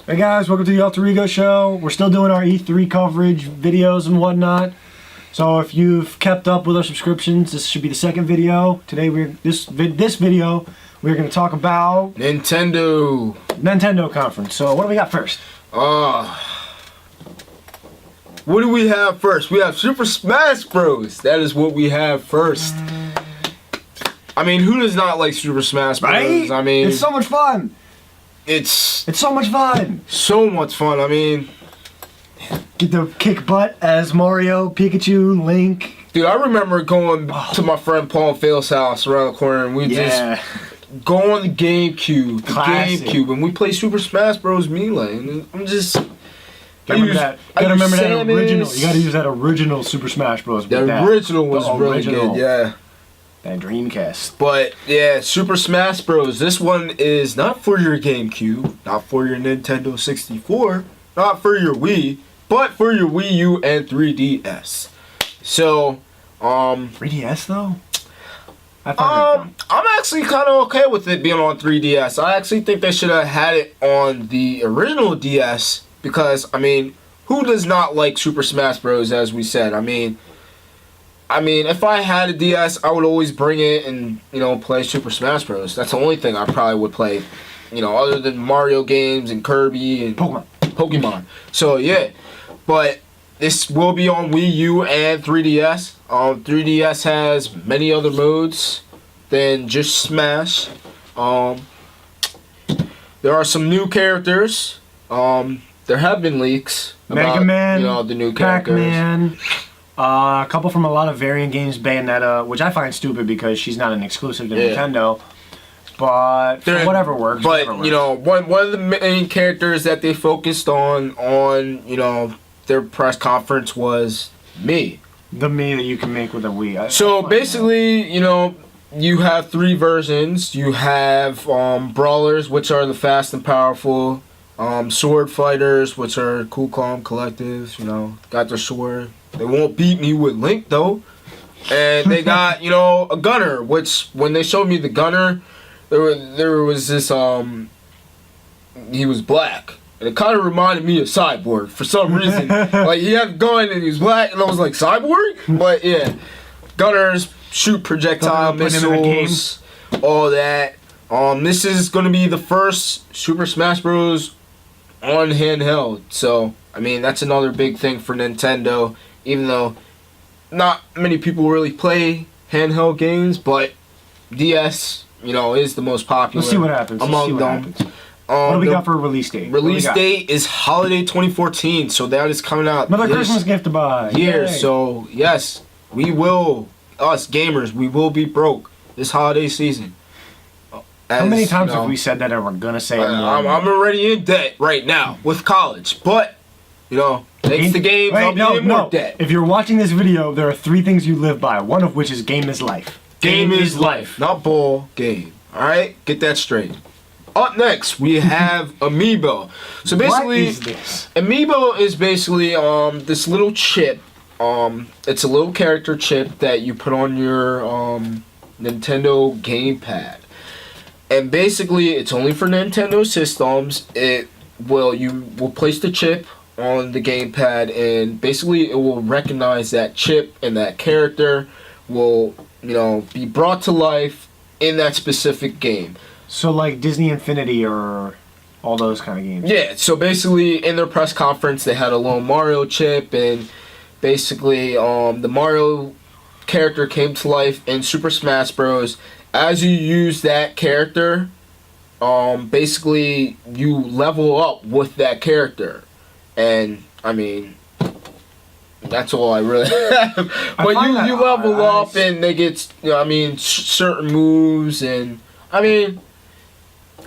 Hey guys, welcome to the Alter Ego Show. We're still doing our E3 coverage videos and whatnot. So if you've kept up with our subscriptions, this should be the second video. Today this video we're going to talk about Nintendo conference. So what do we got first? What do we have first? We have Super Smash Bros. That is what we have first. I mean, who does not like Super Smash Bros? Right? I mean, it's so much fun. It's so much fun. So much fun. I mean, get to kick butt as Mario, Pikachu, Link. Dude, I remember going to my friend Paul and Phil's house around the corner, and we just go on the GameCube, and we play Super Smash Bros. Melee. And I'm just. You gotta remember that original. You gotta use that original Super Smash Bros. The original was really good, yeah. That Dreamcast. But yeah, Super Smash Bros. This one is not for your GameCube, not for your Nintendo 64, not for your Wii, but for your Wii U and 3DS. So, 3DS though? I'm actually kind of okay with it being on 3DS. I actually think they should have had it on the original DS because, I mean, who does not like Super Smash Bros. As we said? I mean, if I had a DS, I would always bring it and, play Super Smash Bros. That's the only thing I probably would play, other than Mario games and Kirby and Pokemon. So, yeah. But this will be on Wii U and 3DS. 3DS has many other modes than just Smash. There are some new characters. There have been leaks about, Mega Man, the new characters. Pac-Man. A couple from a lot of variant games, Bayonetta, which I find stupid because she's not an exclusive to Nintendo. But whatever works. But one of the main characters that they focused on their press conference was me. The me that you can make with a Wii. So basically, you have three versions. You have brawlers, which are the fast and powerful. Sword fighters, which are cool, calm, collective. Got their sword. They won't beat me with Link though. And they got, a gunner, which when they showed me the gunner, there was this he was black. And it kind of reminded me of Cyborg for some reason. Like he had a gun and he was black and I was like, Cyborg? But yeah. Gunners shoot projectile missiles, all that. This is gonna be the first Super Smash Bros. On handheld. So I mean that's another big thing for Nintendo. Even though not many people really play handheld games, but DS, is the most popular. Let's see what happens. Among them. What do we got for a release date? Release date is holiday 2014, so that is coming out. Another Christmas gift to buy. Here, so yes, us gamers, we will be broke this holiday season. How many times have we said that and we're gonna say it more? I'm already in debt right now with college, but thanks to games, I'll be in more debt. If you're watching this video, there are three things you live by. One of which is game is life. Game is life, not ball game. All right, get that straight. Up next, we have Amiibo. So basically, what is this? Amiibo is basically this little chip. It's a little character chip that you put on your Nintendo gamepad. And basically, it's only for Nintendo systems. You will place the chip on the gamepad, and basically, it will recognize that chip, and that character will, be brought to life in that specific game. So, like Disney Infinity or all those kind of games. Yeah. So basically, in their press conference, they had a little Mario chip, and basically, the Mario character came to life in Super Smash Bros. As you use that character, basically you level up with that character, and I mean that's all I really have. But you level up, and they get certain moves, and I mean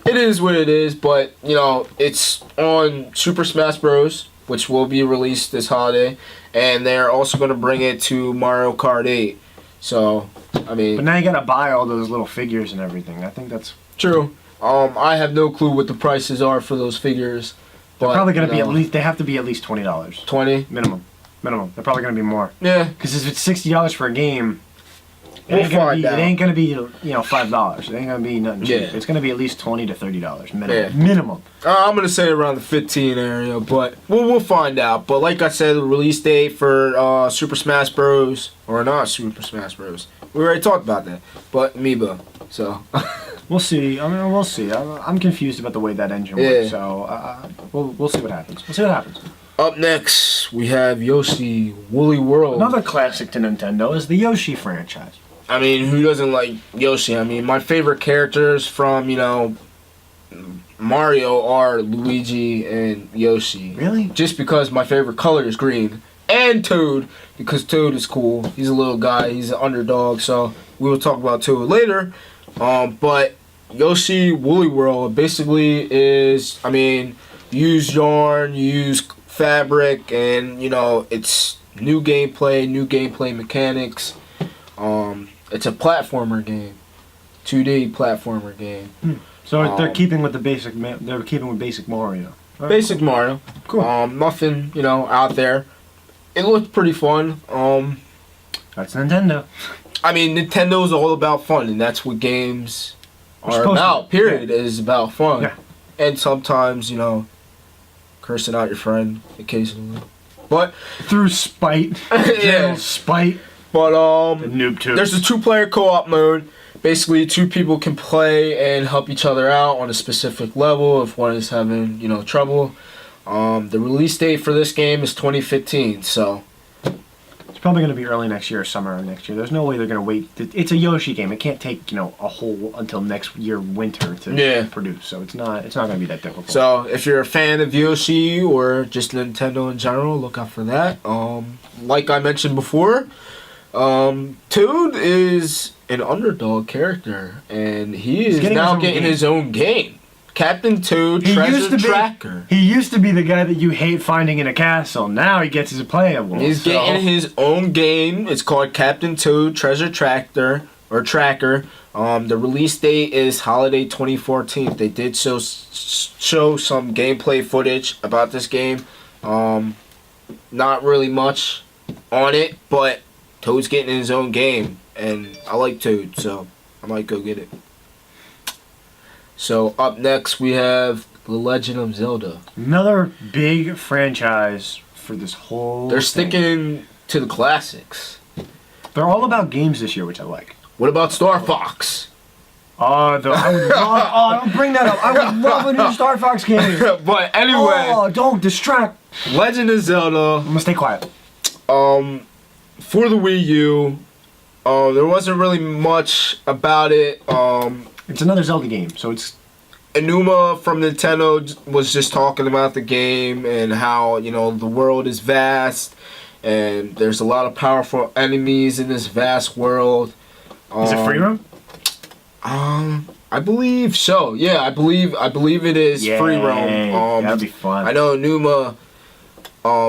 it is what it is. But it's on Super Smash Bros., which will be released this holiday, and they're also going to bring it to Mario Kart 8. So, I mean... But now you gotta buy all those little figures and everything. I think that's... True. I have no clue what the prices are for those figures. They're probably gonna be at least... They have to be at least $20. 20? Minimum. They're probably gonna be more. Yeah. Because if it's $60 for a game, We'll find out. It ain't gonna be $5. It ain't gonna be nothing cheap. Yeah. It's gonna be at least $20 to $30 minimum. Yeah. Minimum. I'm gonna say around the 15 area, but we'll find out. But like I said, the release date for Super Smash Bros. Or not Super Smash Bros. We already talked about that. But Amiibo. So we'll see. I mean, we'll see. I'm confused about the way that engine works. So we'll see what happens. We'll see what happens. Up next, we have Yoshi Woolly World. Another classic to Nintendo is the Yoshi franchise. I mean, who doesn't like Yoshi? I mean, my favorite characters from, Mario are Luigi and Yoshi. Really? Just because my favorite color is green. And Toad, because Toad is cool. He's a little guy. He's an underdog, so we will talk about Toad later. But Yoshi Woolly World basically is, you use yarn, you use fabric, and, it's new gameplay mechanics. It's a platformer game. 2D platformer game. So they're keeping with the basic. They're keeping with basic Mario. Right? Basic Mario. Cool. Nothing, out there. It looked pretty fun. That's Nintendo. Nintendo's all about fun, and that's what games are supposed about. to. Period. Is about fun. Yeah. And sometimes, cursing out your friend occasionally. But through spite. Yeah. Spite. But the noob tubes. there's a 2-player co-op mode. Basically, 2 people can play and help each other out on a specific level if one is having, trouble. The release date for this game is 2015, so it's probably going to be early next year or summer of next year. There's no way they're going to wait. It's a Yoshi game. It can't take, a whole until next year winter to produce. So it's not going to be that difficult. So if you're a fan of Yoshi or just Nintendo in general, look out for that. Like I mentioned before, Toad is an underdog character, and he is now getting his own game. Captain Toad Treasure Tracker. He used to be the guy that you hate finding in a castle. Now he gets his playable. He's getting his own game. It's called Captain Toad Treasure Tracker. The release date is holiday 2014. They did show some gameplay footage about this game. Not really much on it, but Toad's getting his own game, and I like Toad, so I might go get it. So up next we have The Legend of Zelda. Another big franchise for this whole They're thing. sticking to the classics. They're all about games this year, which I like. What about Star Fox? I would love, don't bring that up. I would love a new Star Fox game. But anyway. Oh, don't distract. Legend of Zelda. I'm gonna stay quiet. For the Wii U, there wasn't really much about it. It's another Zelda game, so it's... Enuma from Nintendo was just talking about the game and how, the world is vast and there's a lot of powerful enemies in this vast world. Is it free roam? I believe so. Yeah, I believe it is free roam. That'd be fun. I know Enuma,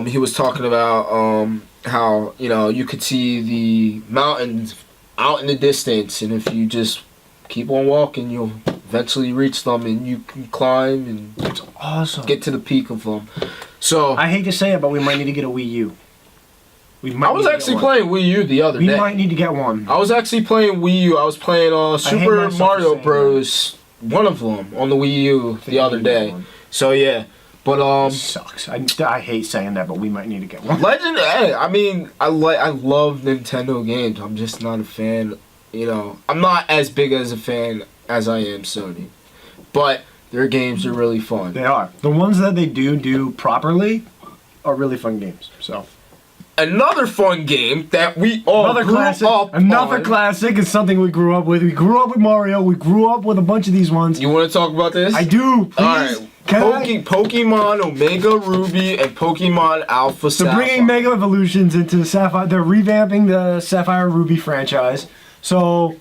he was talking about how, you could see the mountains out in the distance, and if you just keep on walking, you'll eventually reach them, and you can climb and it's awesome. get to the peak of them. So I hate to say it, but we might need to get a Wii U. I was actually playing Wii U the other day. We might need to get one. I was actually playing Wii U. I was playing Super Mario Bros. One of them on the Wii U the other day. So yeah, but It sucks. I hate saying that, but we might need to get one. Legend. I love Nintendo games. I'm just not a fan. I'm not as big as a fan as I am Sony, but their games are really fun. They are. The ones that they do properly are really fun games. So another fun game that we all grew up Another on. classic is something we grew up with. We grew up with Mario. We grew up with a bunch of these ones. You want to talk about this? I do. Please. All right. Pokemon Omega Ruby and Pokemon Alpha Sapphire. They're bringing Mega Evolutions into the Sapphire. They're revamping the Sapphire Ruby franchise. So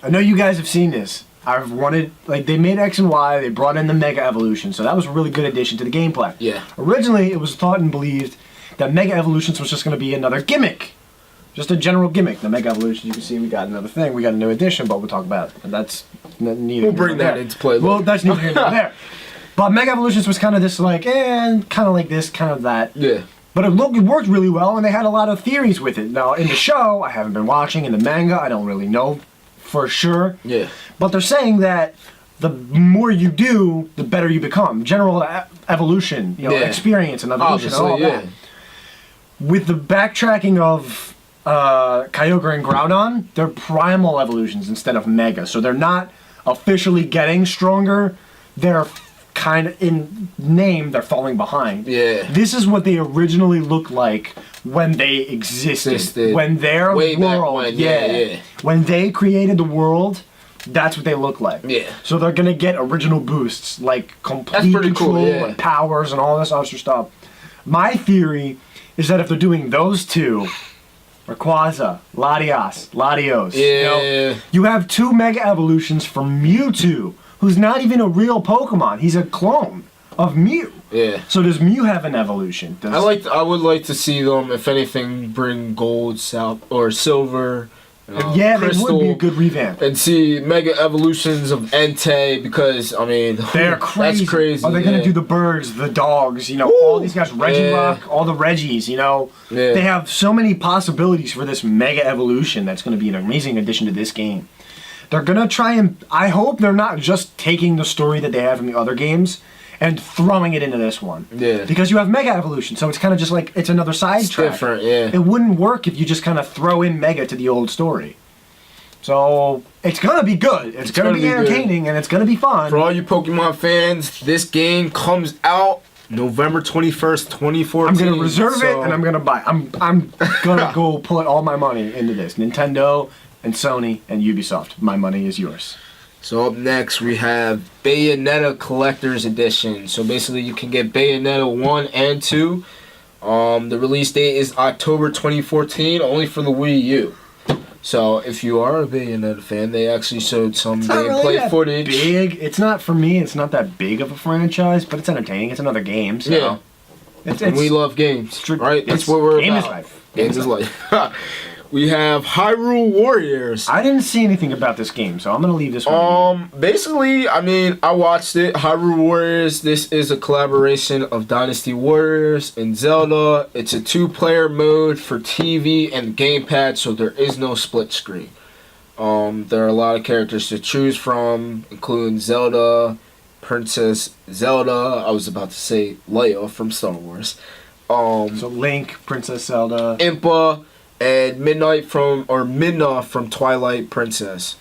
I know you guys have seen this. I've wanted, they made X and Y. They brought in the Mega Evolution. So that was a really good addition to the gameplay. Yeah. Originally, it was thought and believed that Mega Evolutions was just going to be another gimmick. Just a general gimmick. The Mega Evolution, you can see we got another thing. We got a new edition, but we'll talk about it. And that's neither. We'll bring that into play. Well, that's neither here nor there. But Mega Evolutions was kind of this kind of like this, kind of that. Yeah. But it worked really well, and they had a lot of theories with it. Now, in the show, I haven't been watching. In the manga, I don't really know for sure. Yeah. But they're saying that the more you do, the better you become. General evolution, experience and evolution, and all that. With the backtracking of Kyogre and Groudon, they're primal evolutions instead of mega. So they're not officially getting stronger. They're kind of, in name, they're falling behind. Yeah. This is what they originally looked like when they existed. When their world, when they created the world, that's what they look like. Yeah. So they're gonna get original boosts, like complete control and powers and all this other stuff. My theory is that if they're doing those two, Rayquaza, Latios, you have 2 mega evolutions from Mewtwo, who's not even a real Pokemon. He's a clone of Mew. Yeah. So does Mew have an evolution? I would like to see them, if anything, bring gold, or silver. Yeah, Crystal, they would be a good revamp. And see mega evolutions of Entei, because I mean they're crazy. That's crazy. Are they gonna do the birds, the dogs? All these guys, Regirock, all the Reggies. They have so many possibilities for this mega evolution. That's gonna be an amazing addition to this game. They're gonna try and I hope they're not just taking the story that they have in the other games and throwing it into this one. Yeah. Because you have Mega Evolution, so it's kind of just like it's another side track. Different, yeah. It wouldn't work if you just kind of throw in Mega to the old story. So it's gonna be good. It's gonna be entertaining good. And it's gonna be fun. For all you Pokemon fans, this game comes out November 21st, 2014. I'm gonna reserve it and I'm gonna buy. I'm gonna go put all my money into this. Nintendo and Sony and Ubisoft. My money is yours. So up next we have Bayonetta Collector's Edition. So basically you can get Bayonetta 1 and 2. The release date is October 2014, only for the Wii U. So if you are a Bayonetta fan, they actually showed some gameplay footage. It's not for me. It's not that big of a franchise, but it's entertaining. It's another game. So we love games, right? That's what we're about. Game is life. Game is life. We have Hyrule Warriors. I didn't see anything about this game, so I'm gonna leave this one. Basically, I mean, I watched it. Hyrule Warriors. This is a collaboration of Dynasty Warriors and Zelda. It's a 2-player mode for TV and gamepad, so there is no split screen. There are a lot of characters to choose from, including Zelda, Princess Zelda. I was about to say Leia from Star Wars. So Link, Princess Zelda, Impa, and Midna from Twilight Princess.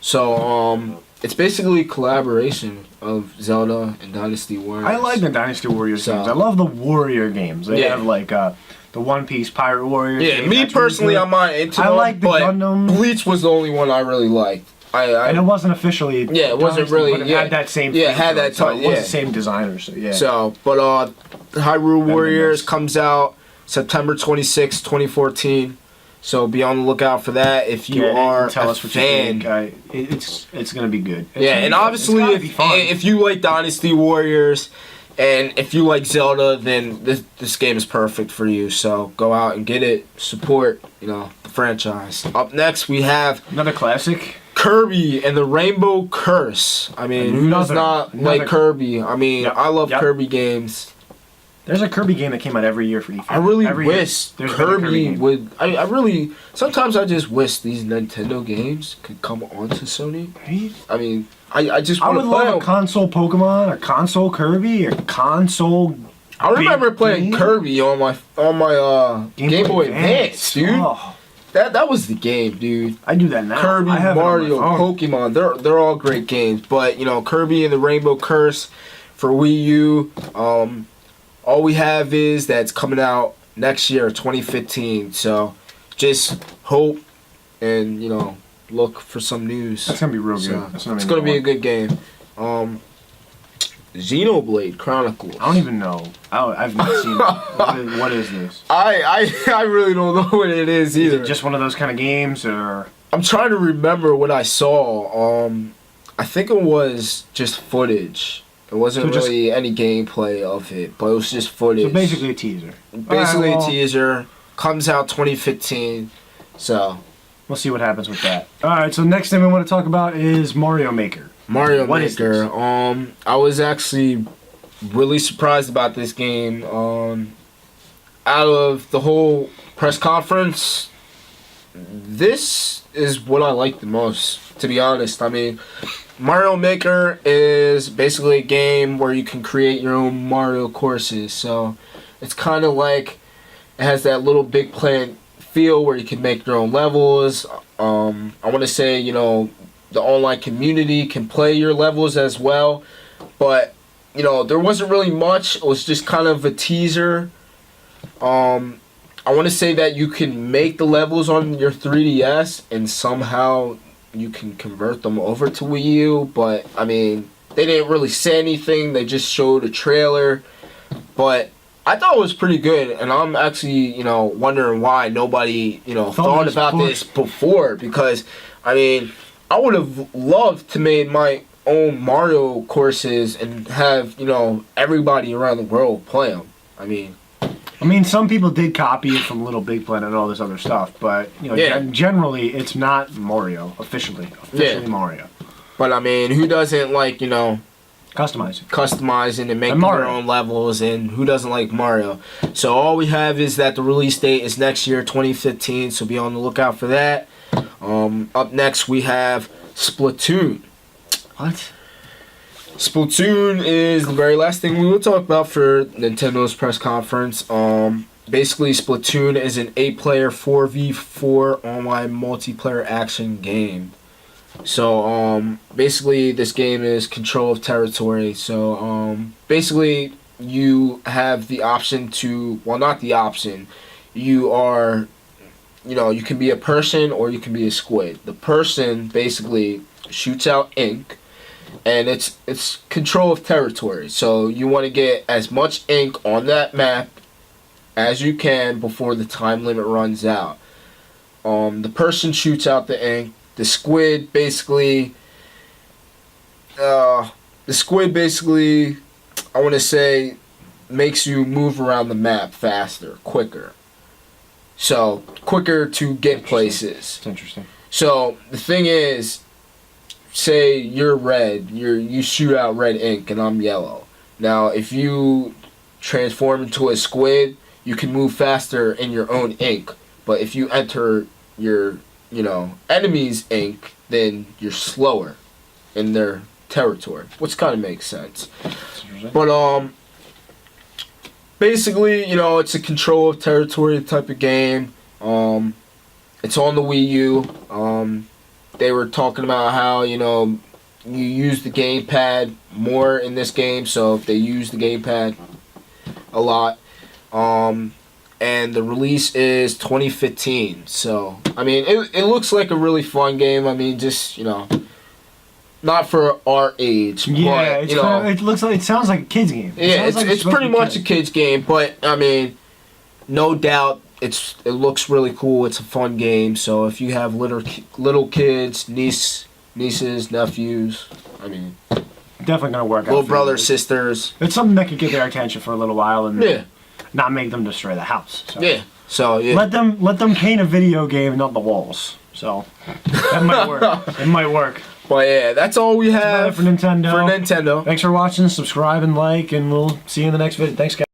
So it's basically a collaboration of Zelda and Dynasty Warriors. I like the Dynasty Warriors games. I love the Warrior games. They have like the One Piece Pirate Warriors. Yeah, me personally, I'm not into them. I like the Gundam. Bleach was the only one I really liked. And it wasn't officially. Yeah, it wasn't really. But it had that same. Yeah, had that. So it was the same designer. So yeah. So, but Hyrule Warriors comes out September 26, 2014. So be on the lookout for that if you are tell a us what fan. You think. It's gonna be good. And obviously if you like Dynasty Warriors and if you like Zelda, then this game is perfect for you. So go out and get it. Support the franchise. Up next we have another classic. Kirby and the Rainbow Curse. I mean, who does not like Kirby? I mean, I love Kirby games. There's a Kirby game that came out every year for E3. I really wish Kirby would. I really. Sometimes I just wish these Nintendo games could come onto Sony. I mean, I just want to play. I would love a console Pokemon, or console Kirby, or console. I remember playing Kirby on my Game Boy Advance, dude. Oh. That was the game, dude. I do that now. Kirby, Mario, Pokemon, they're all great games. But Kirby and the Rainbow Curse for Wii U. All we have is that's coming out next year, 2015. So just hope and look for some news. That's gonna be real good. It's gonna be a good game. Xenoblade Chronicles. I don't even know. I've not seen it. What is this? I really don't know what it is either. Is it just one of those kind of games, or? I'm trying to remember what I saw. I think it was just footage. It wasn't really any gameplay of it, but it was just footage. So basically a teaser. Basically a teaser. Comes out 2015. So we'll see what happens with that. Alright, so next thing we want to talk about is Mario Maker. What is this? I was actually really surprised about this game. out of the whole press conference, this is what I like the most, to be honest. I mean, Mario Maker is basically a game where you can create your own Mario courses. So it's kind of like it has that little Big Planet feel where you can make your own levels. I want to say, you know, the online community can play your levels as well. But, you know, there wasn't really much. It was just kind of a teaser. I want to say that you can make the levels on your 3DS and somehow you can convert them over to Wii U, but I mean, they didn't really say anything. They just showed a trailer, but I thought it was pretty good, and I'm actually, you know, wondering why nobody, you know, thought about this before, because I mean, I would have loved to make my own Mario courses and have, you know, everybody around the world play them. I mean, some people did copy it from Little Big Planet and all this other stuff, but you know, generally it's not Mario officially Mario. But I mean, who doesn't like, you know, customizing and making their own levels, and who doesn't like Mario? So all we have is that the release date is next year, 2015. So be on the lookout for that. Up next we have Splatoon. What? Splatoon is the very last thing we will talk about for Nintendo's press conference. Basically, Splatoon is an 8-player 4v4 online multiplayer action game. So, basically, this game is control of territory. So, basically, you have the option to, well, not the option. You are, you know, you can be a person or you can be a squid. The person basically shoots out ink. And it's control of territory. So you want to get as much ink on that map as you can before the time limit runs out. The person shoots out the ink. The squid basically, I want to say, makes you move around the map faster, quicker. So quicker to get places. It's interesting. So the thing is, say you're red, you shoot out red ink and I'm yellow. Now, if you transform into a squid, you can move faster in your own ink. But if you enter your, you know, enemy's ink, then you're slower in their territory, which kind of makes sense. But basically, you know, it's a control of territory type of game. It's on the Wii U. They were talking about how, you know, you use the gamepad more in this game, so they use the gamepad a lot. And the release is 2015. So, I mean, it looks like a really fun game. I mean, just, you know, not for our age. Yeah, but, you know, it sounds like a kid's game. It's pretty much a kid's game, but I mean, no doubt. It looks really cool. It's a fun game. So if you have little kids, nieces, nephews, I mean, definitely gonna work. Little brothers, sisters. It's something that could get their attention for a little while and not make them destroy the house. So. Yeah. So let them paint a video game, not the walls. So that might work. It might work. But yeah, that's all we have for Nintendo. Thanks for watching. Subscribe and like, and we'll see you in the next video. Thanks, guys.